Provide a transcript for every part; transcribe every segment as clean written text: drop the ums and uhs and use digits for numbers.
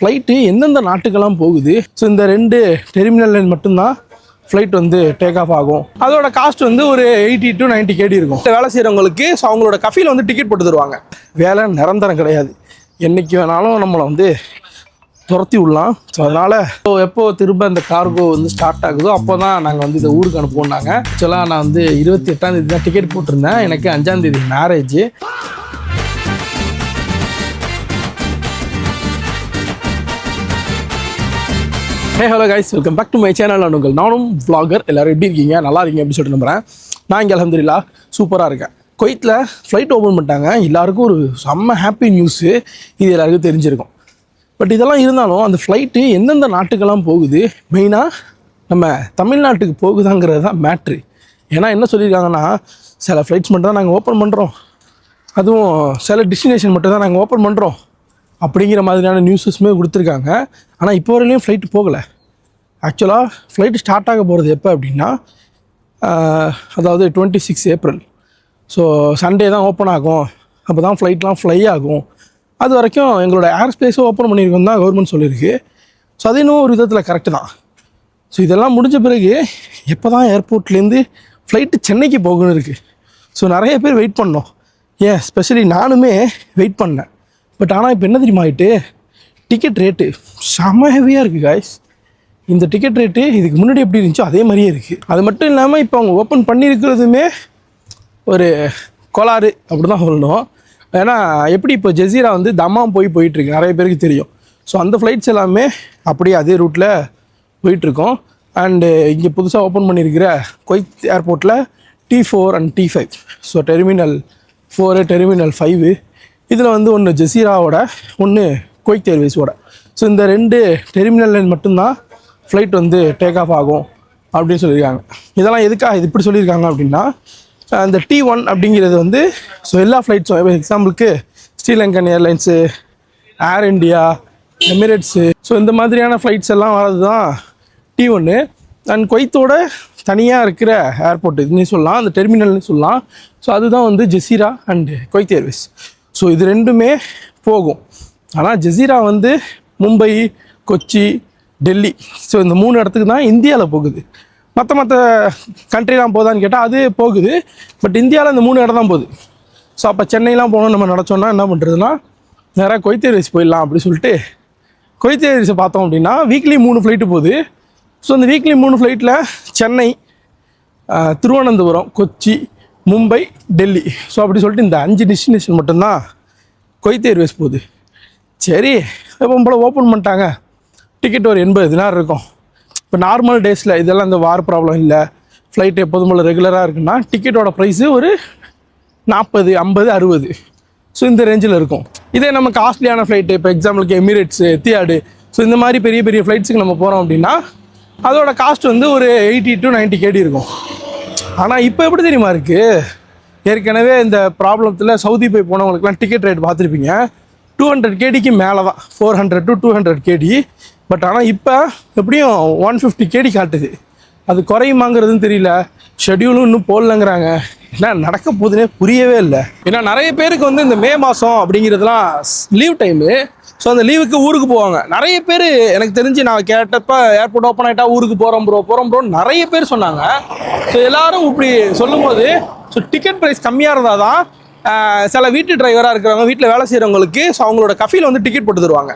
Flight எந்தெந்த நாட்டுக்கெல்லாம் போகுது. So இந்த 2 டெர்மினல் மட்டும்தான் ஃப்ளைட் வந்து டேக் ஆஃப் ஆகும். அதோட காஸ்ட் வந்து ஒரு 80 to 90 KD இருக்கும். வேலை செய்கிறவங்களுக்கு ஸோ அவங்களோட கஃபீல் வந்து டிக்கெட் போட்டு தருவாங்க. வேலை நிரந்தரம் கிடையாது, என்றைக்கு வேணாலும் நம்மளை வந்து துரத்தி விடலாம். ஸோ அதனால் எப்போ திரும்ப இந்த கார்கோ வந்து ஸ்டார்ட் ஆகுதோ அப்போ தான் நாங்கள் வந்து இந்த ஊருக்கு அனுப்புவோம்னாங்க. ஆக்சுவலாக நான் வந்து 28ஆம் தேதி தான் டிக்கெட் போட்டிருந்தேன். எனக்கு 5ஆம் தேதி marriage. Hello guys, welcome back to my channel. நானும் vlogger. எல்லோரும் எப்படி இருக்கீங்க? நல்லா இருக்கீங்க அப்படின்னு சொல்லிட்டு நம்புகிறேன். நான் இங்கே அல்ஹம்துலில்லாஹ் சூப்பராக இருக்கேன். குவைத்தில் ஃப்ளைட் ஓப்பன் பண்ணிட்டாங்க. எல்லாருக்கும் ஒரு செம்ம ஹாப்பி நியூஸு. இது எல்லாருக்கும் தெரிஞ்சிருக்கும். பட் இதெல்லாம் இருந்தாலும் அந்த ஃப்ளைட்டு எந்தெந்த நாட்டுக்கெல்லாம் போகுது, மெயினாக நம்ம தமிழ்நாட்டுக்கு போகுதாங்கிறது தான் மேட்ரு. ஏன்னா என்ன சொல்லியிருக்காங்கன்னா, சில ஃப்ளைட்ஸ் மட்டும் தான் நாங்கள் ஓப்பன் பண்ணுறோம், அதுவும் சில டெஸ்டினேஷன் மட்டும் தான் நாங்கள் ஓப்பன் பண்ணுறோம் அப்படிங்கிற மாதிரியான நியூஸஸுமே கொடுத்துருக்காங்க. ஆனால் இப்போ வரையிலையும் ஃப்ளைட்டு போகலை. ஆக்சுவலாக ஃப்ளைட்டு ஸ்டார்ட் ஆக போகிறது எப்போ அப்படின்னா, அதாவது 26 ஏப்ரல். ஸோ சண்டே தான் ஓப்பன் ஆகும். அப்போ தான் ஃப்ளைட்லாம் ஃப்ளை ஆகும். அது வரைக்கும் எங்களோட ஏர் ஸ்பேஸை ஓப்பன் பண்ணியிருக்கோம் தான் கவர்மெண்ட் சொல்லியிருக்கு. ஸோ அது இன்னும் ஒரு விதத்தில் கரெக்டு தான். ஸோ இதெல்லாம் முடிஞ்ச பிறகு எப்போ தான் ஏர்போர்ட்லேருந்து ஃப்ளைட்டு சென்னைக்கு போகணும்னு இருக்குது. ஸோ நிறைய பேர் வெயிட் பண்ணோம். ஏன் ஸ்பெஷலி நானுமே வெயிட் பண்ணேன். பட் ஆனால் இப்போ என்ன தெரியுமா ஆகிட்டு, டிக்கெட் ரேட்டு செம்ம ஹெவியாக இருக்குது காய்ஸ். இந்த டிக்கெட் ரேட்டு இதுக்கு முன்னாடி எப்படி இருந்துச்சோ அதே மாதிரியே இருக்குது. அது மட்டும் இல்லாமல் இப்போ அவங்க ஓப்பன் பண்ணியிருக்கிறதுமே ஒரு கோளாறு அப்படி தான் சொல்லணும். ஏன்னா எப்படி இப்போ ஜெசீரா வந்து தம்மாம் போயிட்டுருக்கு, நிறைய பேருக்கு தெரியும். ஸோ அந்த ஃப்ளைட்ஸ் எல்லாமே அப்படியே அதே ரூட்டில் போயிட்டுருக்கோம். அண்டு இங்கே புதுசாக ஓப்பன் பண்ணியிருக்கிற குவைத் ஏர்போர்ட்டில் T4 and T5. So terminal 4, terminal 5. இதில் வந்து ஒன்று ஜெசீராவோட, ஒன்று குவைத் ஏர்வேஸோட. ஸோ இந்த 2 டெர்மினல் மட்டும்தான் ஃப்ளைட் வந்து டேக் ஆஃப் ஆகும் அப்படின்னு சொல்லியிருக்காங்க. இதெல்லாம் எதுக்காக இது இப்படி சொல்லியிருக்காங்க அப்படின்னா, அந்த T1 அப்படிங்கிறது வந்து ஸோ எல்லா ஃப்ளைட்ஸும், எக்ஸாம்பிளுக்கு ஸ்ரீலங்கன் ஏர்லைன்ஸு, ஏர் இண்டியா, எமிரேட்ஸு, ஸோ இந்த மாதிரியான ஃப்ளைட்ஸ் எல்லாம் வர்றது தான் T1. அண்ட் குவைத்தோட தனியாக இருக்கிற ஏர்போர்ட் இதுன்னு சொல்லலாம், அந்த டெர்மினல்னு சொல்லலாம். ஸோ அதுதான் வந்து Jazeera and Kuwait Airways. So இது ரெண்டுமே போகும். ஆனால் ஜெசீரா வந்து மும்பை, கொச்சி, டெல்லி, ஸோ இந்த 3 இடத்துக்கு தான் இந்தியாவில் போகுது. மற்ற கண்ட்ரிலாம் போதான்னு கேட்டால் அது போகுது. பட் இந்தியாவில் இந்த 3 இடம் தான் போகுது. ஸோ அப்போ சென்னைலாம் போகணும்னு நம்ம நினச்சோன்னா என்ன பண்ணுறதுன்னா, நேராக குவைத் ஏர்வேஸ் போயிடலாம் அப்படி சொல்லிட்டு குவைத் ஏர்வேஸை பார்த்தோம் அப்படின்னா வீக்லி 3 ஃப்ளைட்டு போகுது. ஸோ அந்த வீக்லி 3 ஃப்ளைட்டில் சென்னை, திருவனந்தபுரம், கொச்சி, மும்பை, டெல்லி, ஸோ அப்படி சொல்லிட்டு இந்த 5 டெஸ்டினேஷன் மட்டும்தான் குவைத் ஏர்வேஸ் போகுது. சரி, இப்போ போல் ஓப்பன் பண்ணிட்டாங்க. டிக்கெட் ஒரு 80 தினார் இருக்கும். இப்போ நார்மல் டேஸில் இதெல்லாம் இந்த வார் ப்ராப்ளம் இல்லை, ஃப்ளைட் எப்போதும் போல் ரெகுலராக இருக்குன்னா டிக்கெட்டோட ப்ரைஸு ஒரு 40, 50, 60, ஸோ இந்த ரேஞ்சில் இருக்கும். இதே நம்ம காஸ்ட்லியான ஃப்ளைட்டு, இப்போ எக்ஸாம்பிளுக்கு எமிரேட்ஸு, எத்தியாடு, ஸோ இந்த மாதிரி பெரிய பெரிய ஃப்ளைட்ஸுக்கு நம்ம போகிறோம் அப்படின்னா அதோட காஸ்ட் வந்து ஒரு 80 to 90 KD இருக்கும். ஆனால் இப்போ எப்படி தெரியுமா இருக்குது, ஏற்கனவே இந்த ப்ராப்ளத்தில் சவுதி போய் போனவங்களுக்குலாம் டிக்கெட் ரேட் பார்த்துருப்பீங்க, 200 KDக்கு மேலே தான், 400 to 200 KD. பட் ஆனால் இப்போ எப்படியும் 150 KD காட்டுது. அது குறையுமாங்கிறதுன்னு தெரியல. ஷெட்யூலும் இன்னும் போடலங்கிறாங்க. என்ன நடக்க போகுதுன்னே புரியவே இல்லை. ஏன்னா நிறைய பேருக்கு வந்து இந்த மே மாதம் அப்படிங்கிறதுலாம் லீவ் டைமு. ஸோ அந்த லீவுக்கு ஊருக்கு போவாங்க நிறைய பேர். எனக்கு தெரிஞ்சு நான் கேட்டப்போ ஏர்போர்ட் ஓப்பன் ஆகிட்டா ஊருக்கு போகிறோம் ப்ரோன்னு நிறைய பேர் சொன்னாங்க. ஸோ எல்லோரும் இப்படி சொல்லும்போது ஸோ டிக்கெட் ப்ரைஸ் கம்மியாக இருந்தால் தான் சில வீட்டு டிரைவராக இருக்கிறவங்க, வீட்டில் வேலை செய்கிறவங்களுக்கு ஸோ அவங்களோட கஃபீல் வந்து டிக்கெட் போட்டு தருவாங்க.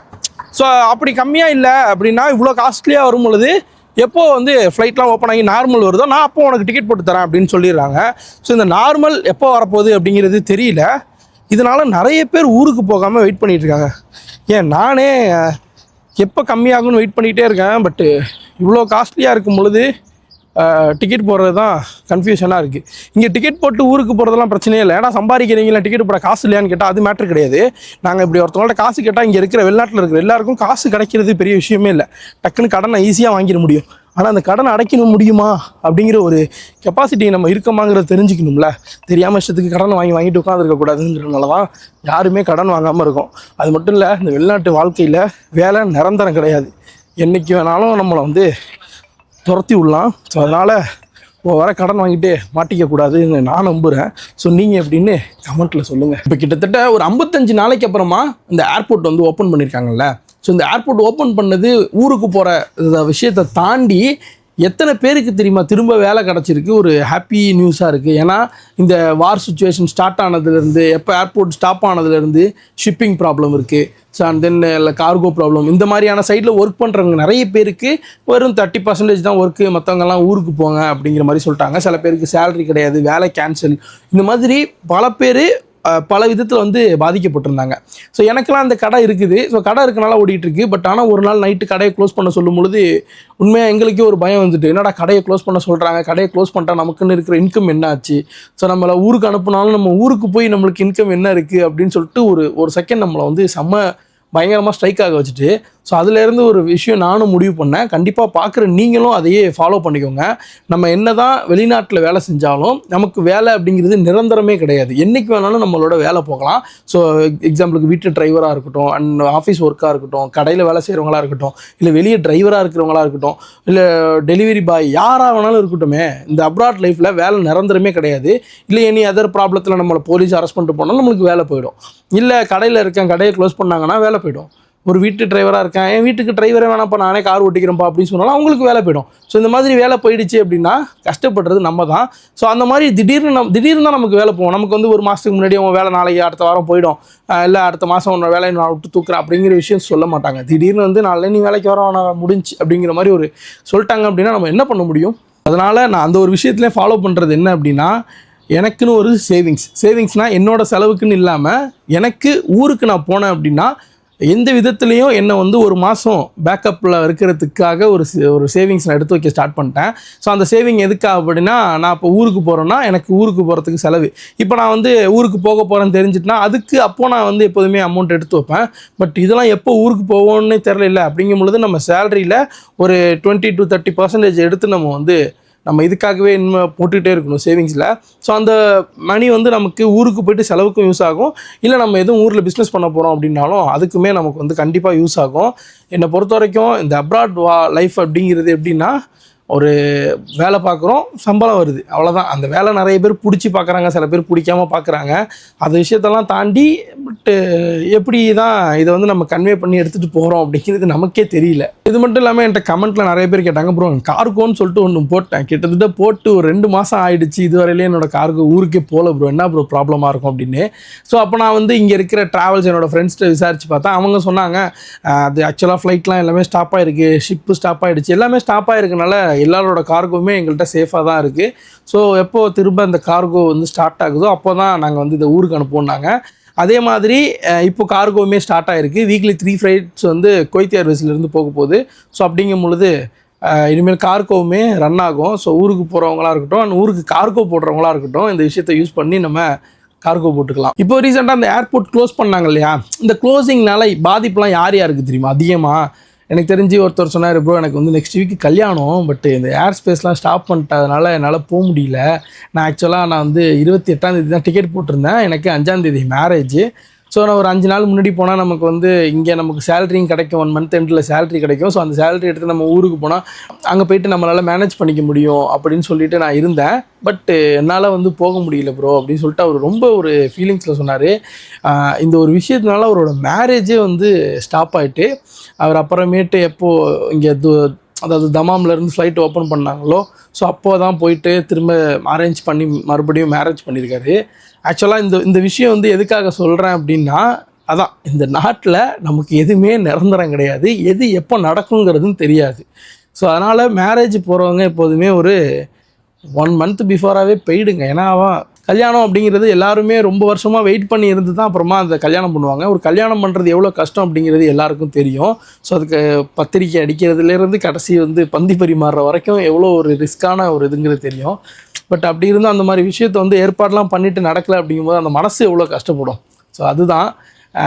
ஸோ அப்படி கம்மியாக இல்லை அப்படின்னா, இவ்வளோ காஸ்ட்லியாக வரும் பொழுது எப்போது வந்து ஃப்ளைட்லாம் ஓப்பன் ஆகி நார்மல் வருதோ நான் அப்போ உனக்கு டிக்கெட் போட்டு தரேன் அப்படின்னு சொல்லிடுறாங்க. ஸோ இந்த நார்மல் எப்போ வரப்போகுது அப்படிங்கிறது தெரியல. இதனால் நிறைய பேர் ஊருக்கு போகாமல் வெயிட் பண்ணிகிட்டு இருக்காங்க. ஏன் நானே எப்போ கம்மியாகும்னு வெயிட் பண்ணிகிட்டே இருக்கேன். பட்டு இவ்வளோ காஸ்ட்லியாக இருக்கும் பொழுது டிக்கெட் போடுறது தான் கன்ஃபியூஷனாக இருக்குது. இங்கே டிக்கெட் போட்டு ஊருக்கு போகிறதெல்லாம் பிரச்சனையே இல்லை. ஏன்னா சம்பாதிக்கிறீங்களா, டிக்கெட் போட காசு இல்லையான்னு கேட்டால் அது மேட்ரு கிடையாது. நாங்கள் இப்படி ஒருத்தவங்கள்ட்ட காசு கேட்டால் இங்கே இருக்கிற வெளிநாட்டில் இருக்கிற எல்லாருக்கும் காசு கிடைக்கிறது பெரிய விஷயமே இல்லை. டக்குன்னு கடனை ஈஸியாக வாங்கிட முடியும். ஆனால் அந்த கடனை அடைக்கணும் முடியுமா அப்படிங்கிற ஒரு கெப்பாசிட்டி நம்ம இருக்கமாங்கிறத தெரிஞ்சுக்கணும்ல. தெரியாமல் இஷ்டத்துக்கு கடனை வாங்கிட்டு உட்காந்துருக்கக்கூடாதுங்கிறதுனால தான் யாருமே கடன் வாங்காமல் இருக்கும். அது மட்டும் இல்லை, இந்த வெளிநாட்டு வாழ்க்கையில் வேலை நிரந்தரம் கிடையாது. என்றைக்கு வேணாலும் நம்மளை வந்து துரத்தி விடலாம். ஸோ அதனால் வர கடன் வாங்கிட்டு மாட்டிக்கக்கூடாதுன்னு நான் நம்புகிறேன். ஸோ நீங்கள் எப்படின்னு கமெண்ட்டில் சொல்லுங்கள். இப்போ கிட்டத்தட்ட ஒரு 55 நாளைக்கு அப்புறமா இந்த ஏர்போர்ட் வந்து ஓப்பன் பண்ணியிருக்காங்கல்ல. ஸோ இந்த ஏர்போர்ட் ஓப்பன் பண்ணது ஊருக்கு போகிற விஷயத்தை தாண்டி எத்தனை பேருக்கு தெரியுமா திரும்ப வேலை கிடச்சிருக்கு, ஒரு ஹாப்பி நியூஸாக இருக்குது. ஏன்னா இந்த வார் சுச்சுவேஷன் ஸ்டார்ட் ஆனதுலேருந்து, எப்போ ஏர்போர்ட் ஸ்டாப் ஆனதுலேருந்து ஷிப்பிங் ப்ராப்ளம் இருக்குது. ஸோ அண்ட் தென் இல்லை கார்கோ ப்ராப்ளம், இந்த மாதிரியான சைடில் ஒர்க் பண்ணுறவங்க நிறைய பேருக்கு வெறும் 30% தான் ஒர்க்கு, மற்றவங்கெல்லாம் ஊருக்கு போங்க அப்படிங்கிற மாதிரி சொல்லிட்டாங்க. சில பேருக்கு சேலரி கிடையாது, வேலை கேன்சல், இந்த மாதிரி பல பேர் பல விதத்தில் வந்து பாதிக்கப்பட்டிருந்தாங்க. ஸோ எனக்கெல்லாம் அந்த கடை இருக்குது. ஸோ கடை இருக்கனால ஓடிட்டு இருக்கு. பட் ஆனால் ஒரு நாள் நைட்டு கடையை க்ளோஸ் பண்ண சொல்லும் பொழுது உண்மையாக எங்களுக்கே ஒரு பயம் வந்துட்டு, என்னடா கடையை க்ளோஸ் பண்ண சொல்கிறாங்க, கடையை க்ளோஸ் பண்ணிட்டா நமக்குன்னு இருக்கிற இன்கம் என்ன ஆச்சு, ஸோ நம்மளை ஊருக்கு அனுப்புனாலும் நம்ம ஊருக்கு போய் நம்மளுக்கு இன்கம் என்ன இருக்குது அப்படின்னு சொல்லிட்டு ஒரு செகண்ட் நம்மளை வந்து பயங்கரமாக ஸ்ட்ரைக் ஆக வச்சுட்டு, ஸோ அதுலேருந்து ஒரு விஷயம் நானும் முடிவு பண்ணேன். கண்டிப்பாக பார்க்குற நீங்களும் அதையே ஃபாலோ பண்ணிக்கோங்க. நம்ம என்ன தான் வெளிநாட்டில் வேலை செஞ்சாலும் நமக்கு வேலை அப்படிங்கிறது நிரந்தரமே கிடையாது. என்றைக்கு வேணாலும் நம்மளோட வேலை போகலாம். ஸோ எக்ஸாம்பிளுக்கு வீட்டு டிரைவராக இருக்கட்டும், அண்ட் ஆஃபீஸ் ஒர்க்காக இருக்கட்டும், கடையில் வேலை செய்கிறவங்களா இருக்கட்டும், இல்லை வெளியே டிரைவராக இருக்கிறவங்களா இருக்கட்டும், இல்லை டெலிவரி பாய் யாராக வேணாலும் இருக்கட்டுமே, இந்த அப்ராட் லைஃப்பில் வேலை நிரந்தரமே கிடையாது. இல்லை எனி அதர் ப்ராப்ளத்தில் நம்மளை போலீஸ் அரெஸ்ட் பண்ணிட்டு போனாலும் நம்மளுக்கு வேலை போயிடும். இல்லை கடையில் இருக்கேன், கடையை க்ளோஸ் பண்ணாங்கன்னா வேலை போயிடும். ஒரு வீட்டு டிரைவராக இருக்கேன், என் வீட்டுக்கு டிரைவரே வேணாப்பா, நானே கார் ஓட்டிக்கிறேன்ப்பா அப்படின்னு சொன்னாலும் அவங்களுக்கு வேலை போயிடும். ஸோ இந்த மாதிரி வேலை போயிடுச்சு அப்படின்னா கஷ்டப்படுறது நம்ம தான். ஸோ அந்த மாதிரி திடீர்னு தான் நமக்கு வேலை போகும். நமக்கு வந்து ஒரு மாதத்துக்கு முன்னாடி அவங்க வேலை நாளைக்கு அடுத்த வாரம் போயிடும், இல்லை அடுத்த மாதம் உன்னோட வேலையை நான் விட்டு தூக்குறேன் அப்படிங்கிற விஷயம் சொல்ல மாட்டாங்க. திடீர்னு வந்து நாளை நீ வேலைக்கு வர நான் முடிஞ்சு அப்படிங்கிற மாதிரி ஒரு சொல்லிட்டாங்க அப்படின்னா நம்ம என்ன பண்ண முடியும்? அதனால் நான் அந்த ஒரு விஷயத்துலேயே ஃபாலோ பண்ணுறது என்ன அப்படின்னா, எனக்குன்னு ஒரு சேவிங்ஸ்னால் என்னோடய செலவுக்குன்னு இல்லாமல் எனக்கு ஊருக்கு நான் போனேன் அப்படின்னா எந்த விதத்துலேயும் என்னை வந்து ஒரு மாதம் பேக்கப்பில் இருக்கிறதுக்காக ஒரு சேவிங்ஸ் நான் எடுத்து வைக்க ஸ்டார்ட் பண்ணிட்டேன். ஸோ அந்த சேவிங் எதுக்காக அப்படின்னா, நான் இப்போ ஊருக்கு போகிறேன்னா எனக்கு ஊருக்கு போகிறதுக்கு செலவு. இப்போ நான் வந்து ஊருக்கு போக போகிறேன்னு தெரிஞ்சிட்டுனா அதுக்கு அப்போது நான் வந்து எப்போதுமே அமௌண்ட் எடுத்து வைப்பேன். பட் இதெல்லாம் எப்போ ஊருக்கு போவோன்னு தெரியல. அப்படிங்கும் பொழுது நம்ம சேலரியில் ஒரு 20 to 30% எடுத்து நம்ம இதுக்காகவே இன்னும் போட்டுக்கிட்டே இருக்கணும் சேவிங்ஸில். ஸோ அந்த மணி வந்து நமக்கு ஊருக்கு போய்ட்டு செலவுக்கும் யூஸ் ஆகும். இல்லை நம்ம எதுவும் ஊரில் பிஸ்னஸ் பண்ண போகிறோம் அப்படின்னாலும் அதுக்குமே நமக்கு வந்து கண்டிப்பாக யூஸ் ஆகும். என்னை பொறுத்த வரைக்கும் இந்த அப்ராட் லைஃப் அப்படிங்கிறது எப்படின்னா, ஒரு வேலை பார்க்குறோம், சம்பளம் வருது, அவ்வளோதான். அந்த வேலை நிறைய பேர் பிடிச்சி பார்க்குறாங்க, சில பேர் பிடிக்காமல் பார்க்குறாங்க. அந்த விஷயத்தெல்லாம் தாண்டி பட்டு எப்படி தான் இதை வந்து நம்ம கன்வே பண்ணி எடுத்துகிட்டு போகிறோம் அப்படிங்கிறது நமக்கே தெரியல. இது மட்டும் இல்லாமல் என்கிட்ட கமெண்ட்டில் நிறைய பேர் கேட்டாங்க, ப்ரோ கார்கோன்னு சொல்லிட்டு ஒன்று போட்டேன், கிட்டத்தட்ட போட்டு ஒரு 2 மாதம் ஆகிடுச்சு, இதுவரையிலே என்னோடய கார்கோ ஊருக்கே போகல ப்ரோ, என்ன ப்ரோ ப்ராப்ளமாக இருக்கும் அப்படின்னு. ஸோ அப்போ நான் வந்து இங்கே இருக்கிற ட்ராவல்ஸ் என்னோடய ஃப்ரெண்ட்ஸ்கிட்ட விசாரித்து பார்த்தேன். அவங்க சொன்னாங்க, அது ஆக்சுவலாக ஃப்ளைட்லாம் எல்லாமே ஸ்டாப் ஆகிருக்கு, ஷிப்பு ஸ்டாப் ஆகிடுச்சு, எல்லாமே ஸ்டாப் ஆகிருக்கனால எல்லாரோட கார்கோவுமே எங்கள்கிட்ட சேஃபாக தான் இருக்குது. ஸோ எப்போது திரும்ப அந்த கார்கோ வந்து ஸ்டார்ட் ஆகுதோ அப்போ தான் நாங்கள் வந்து இந்த ஊருக்கு அனுப்புவோம்னாங்க. அதே மாதிரி இப்போ கார்கோவுமே ஸ்டார்ட் ஆகிருக்கு. வீக்லி 3 ஃப்ளைட்ஸ் வந்து குவைத் ஏர்வேஸ்லேருந்து போக போகுது. ஸோ அப்படிங்கும் பொழுது இனிமேல் கார்கோவுமே ரன் ஆகும். ஸோ ஊருக்கு போகிறவங்களா இருக்கட்டும், ஊருக்கு கார்கோ போடுறவங்களா இருக்கட்டும், இந்த விஷயத்தை யூஸ் பண்ணி நம்ம கார்கோ போட்டுக்கலாம். இப்போ ரீசெண்டாக அந்த ஏர்போர்ட் க்ளோஸ் பண்ணாங்க இல்லையா, இந்த க்ளோசிங்னால பாதிப்புலாம் யார் யாருக்கு தெரியுமா அதிகமாக? எனக்கு தெரிஞ்சு ஒருத்தர் சொன்னார், ப்ரோ எனக்கு வந்து நெக்ஸ்ட் வீக்கு கல்யாணம், பட் இந்த ஏர் ஸ்பேஸ்லாம் ஸ்டாப் பண்ணிட்டதுனால என்னால் போக முடியல. நான் வந்து 28ஆம் தேதி தான் டிக்கெட் போட்டிருந்தேன், எனக்கு 5ஆம் தேதி மேரேஜ். ஸோ நான் ஒரு 5 நாள் முன்னாடி போனால் நமக்கு வந்து இங்கே நமக்கு சேலரியும் கிடைக்கும், 1 மந்த் எண்டில் சேலரி கிடைக்கும். ஸோ அந்த சேலரி எடுத்து நம்ம ஊருக்கு போனால் அங்கே போய்ட்டு நம்மளால் மேனேஜ் பண்ணிக்க முடியும் அப்படின்னு சொல்லிட்டு நான் இருந்தேன். பட் என்னால் வந்து போக முடியல ப்ரோ அப்படின்னு சொல்லிட்டு அவர் ரொம்ப ஒரு ஃபீலிங்ஸில் சொன்னார். இந்த ஒரு விஷயத்தினால அவரோட மேரேஜே வந்து ஸ்டாப் ஆகிட்டு, அவர் அப்புறமேட்டு எப்போது இங்கே அதாவது தமாம்லேருந்து ஃப்ளைட் ஓப்பன் பண்ணாங்களோ ஸோ அப்போ தான் போயிட்டு திரும்ப அரேஞ்ச் பண்ணி மறுபடியும் மேரேஜ் பண்ணியிருக்காரு. ஆக்சுவலாக இந்த விஷயம் வந்து எதுக்காக சொல்கிறேன் அப்படின்னா, அதான் இந்த நாட்டில் நமக்கு எதுவுமே நிரந்தரம் கிடையாது, எது எப்போ நடக்குங்கிறதுன்னு தெரியாது. ஸோ அதனால் மேரேஜ் போகிறவங்க எப்போதுமே ஒரு 1 மந்த் பிஃபோராகவே போயிடுங்க. ஏன்னா கல்யாணம் அப்படிங்கிறது எல்லாருமே ரொம்ப வருஷமாக வெயிட் பண்ணி இருந்து தான் அப்புறமா அந்த கல்யாணம் பண்ணுவாங்க. ஒரு கல்யாணம் பண்ணுறது எவ்வளோ கஷ்டம் அப்படிங்கிறது எல்லாருக்கும் தெரியும். ஸோ அதுக்கு பத்திரிக்கை அடிக்கிறதுலேருந்து கடைசி வந்து பந்தி பரிமாறுற வரைக்கும் எவ்வளோ ஒரு ரிஸ்க்கான ஒரு இதுங்கிறது தெரியும். பட் அப்படி இருந்தால் அந்த மாதிரி விஷயத்தை வந்து ஏற்பாடெலாம் பண்ணிவிட்டு நடக்கலை அப்படிங்கும்போது அந்த மனசு எவ்வளோ கஷ்டப்படும். ஸோ அதுதான்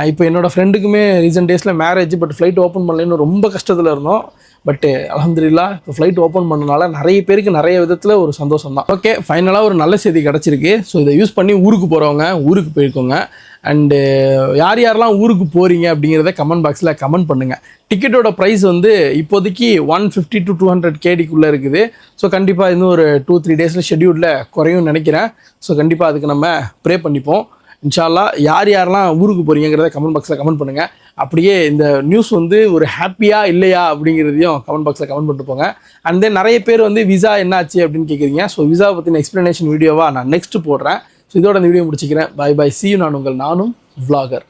இப்போ என்னோடய ஃப்ரெண்டுக்குமே ரீசெண்ட் டேஸில் மேரேஜ், பட் ஃப்ளைட் ஓப்பன் பண்ணலன்னு ரொம்ப கஷ்டத்தில் இருந்தோம். பட்டு அல்ஹம்துலில்லாஹ் இப்போ ஃப்ளைட் ஓப்பன் பண்ணனால நிறைய பேருக்கு நிறைய விதத்தில் ஒரு சந்தோஷம் தான். ஓகே, ஃபைனலாக ஒரு நல்ல செய்தி கிடச்சிருக்கு. ஸோ இதை யூஸ் பண்ணி ஊருக்கு போகிறவங்க ஊருக்கு போயிருக்கோங்க. அண்டு யாரெல்லாம் ஊருக்கு போகிறீங்க அப்படிங்கிறத கமெண்ட் பாக்ஸில் கமெண்ட் பண்ணுங்கள். டிக்கெட்டோட ப்ரைஸ் வந்து இப்போதைக்கு 150 to 200 KDக்குள்ளே இருக்குது. ஸோ கண்டிப்பாக இன்னும் ஒரு 2-3 டேஸில் ஷெட்யூலில் குறையும் நினைக்கிறேன். ஸோ கண்டிப்பாக அதுக்கு நம்ம ப்ரே பண்ணிப்போம். இன்ஷால்லா யார் யாரெல்லாம் ஊருக்கு போகிறீங்கிறத கமெண்ட் பாக்ஸில் கமெண்ட் பண்ணுங்கள். அப்படியே இந்த நியூஸ் வந்து ஒரு ஹாப்பியாக இல்லையா அப்படிங்கிறதையும் கமெண்ட் பாக்ஸில் கமெண்ட் பண்ணிட்டு போங்க. அண்ட் தென் நிறைய பேர் வந்து விசா என்னாச்சு அப்படின்னு கேட்குறீங்க. ஸோ விசா பற்றின எக்ஸ்ப்ளனேஷன் வீடியோவாக நான் நெக்ஸ்ட்டு போடுறேன். ஸோ இதோட இந்த வீடியோ முடிச்சிக்கிறேன். Bye bye, see you. நானும் vlogger.